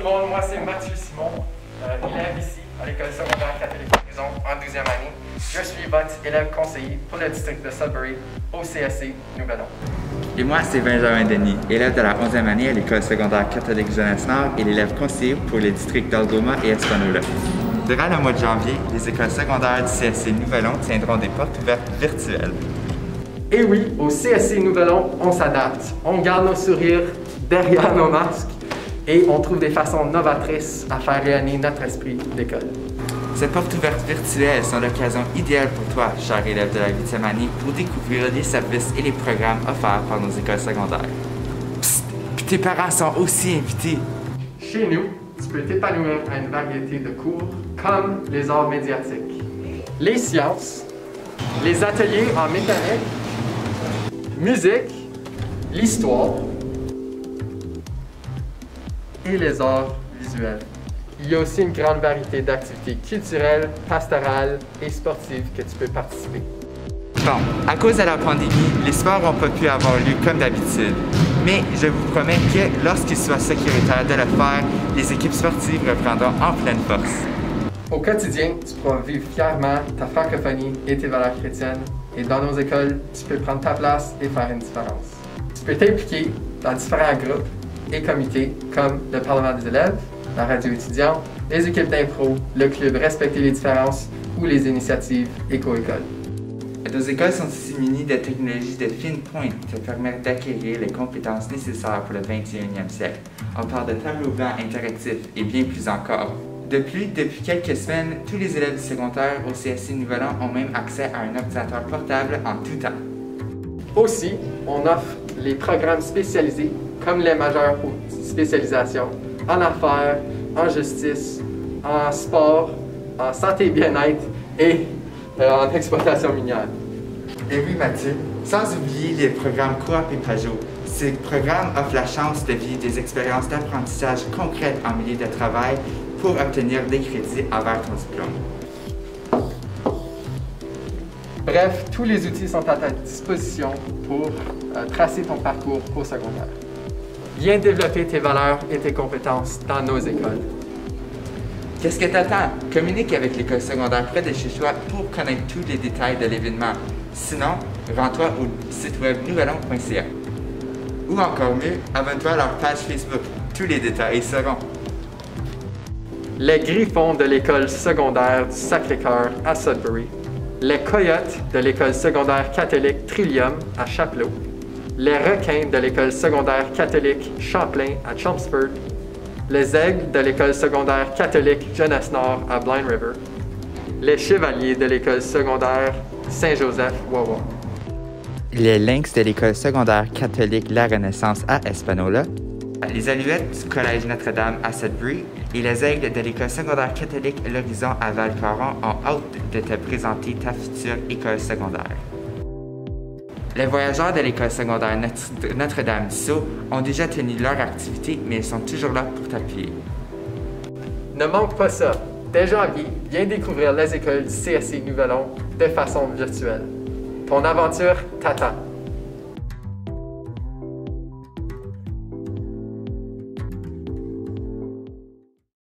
le monde, moi c'est Mathieu Simon, élève ici à l'école secondaire catholique Horizon en 12e année. Je suis votre élève conseiller pour le district de Sudbury au CSC Nouvel-An. Et moi, c'est Benjamin Denis, élève de la 11e année à l'école secondaire catholique Jeunesse Nord et l'élève conseiller pour les districts d'Algoma et Espanola. Durant le mois de janvier, les écoles secondaires du CSC Nouvel-An tiendront des portes ouvertes virtuelles. Et oui, au CSC Nouvel-An, on s'adapte. On garde nos sourires derrière nos masques et on trouve des façons novatrices à faire rayonner notre esprit d'école. Ces portes ouvertes virtuelles sont l'occasion idéale pour toi, cher élève de la 8e année, pour découvrir les services et les programmes offerts par nos écoles secondaires. Psst! Puis tes parents sont aussi invités! Chez nous, tu peux t'épanouir à une variété de cours comme les arts médiatiques, les sciences, les ateliers en mécanique, musique, l'histoire et les arts visuels. Il y a aussi une grande variété d'activités culturelles, pastorales et sportives que tu peux participer. Bon, à cause de la pandémie, les sports n'ont pas pu avoir lieu comme d'habitude. Mais je vous promets que lorsqu'il soit sécuritaire de le faire, les équipes sportives reprendront en pleine force. Au quotidien, tu pourras vivre fièrement ta francophonie et tes valeurs chrétiennes. Et dans nos écoles, tu peux prendre ta place et faire une différence. Tu peux t'impliquer dans différents groupes et comités comme le Parlement des élèves, la radio étudiante, les équipes d'impro, le club Respecter les différences ou les initiatives éco-écoles. Nos écoles sont aussi munies de technologies de fine pointe qui te permettent d'acquérir les compétences nécessaires pour le 21e siècle. On parle de tableaux blancs interactifs et bien plus encore. Depuis quelques semaines, tous les élèves du secondaire au CSC Nouvel-An ont même accès à un ordinateur portable en tout temps. Aussi, on offre les programmes spécialisés comme les majeures spécialisations en affaires, en justice, en sport, en santé et bien-être et en exploitation minière. Et oui, Mathieu, sans oublier les programmes Coop et Pajot. Ces programmes offrent la chance de vivre des expériences d'apprentissage concrètes en milieu de travail pour obtenir des crédits envers ton diplôme. Bref, tous les outils sont à ta disposition pour tracer ton parcours au secondaire. Viens développer tes valeurs et tes compétences dans nos écoles. Qu'est-ce que t'attends? Communique avec l'école secondaire près de chez toi pour connaître tous les détails de l'événement. Sinon, rends-toi au site web nouvelon.ca. Ou encore mieux, abonne-toi à leur page Facebook. Tous les détails y seront. Les Griffons de l'école secondaire du Sacré-Cœur à Sudbury. Les Coyotes de l'école secondaire catholique Trillium à Chapleau. Les Requins de l'école secondaire catholique Champlain à Chelmsford. Les Aigles de l'école secondaire catholique Jeunesse Nord à Blind River. Les Chevaliers de l'école secondaire Saint-Joseph-Wawa. Les Lynx de l'école secondaire catholique La Renaissance à Espanola. Les Alouettes du collège Notre-Dame à Sudbury et les Aigles de l'école secondaire catholique L'Horizon à Val-Caron ont hâte de te présenter ta future école secondaire. Les voyageurs de l'école secondaire Notre-Dame-du-Sault ont déjà tenu leur activité, mais ils sont toujours là pour t'appuyer. Ne manque pas ça. Dès janvier, viens découvrir les écoles du CSC Nouvel-An de façon virtuelle. Ton aventure t'attend.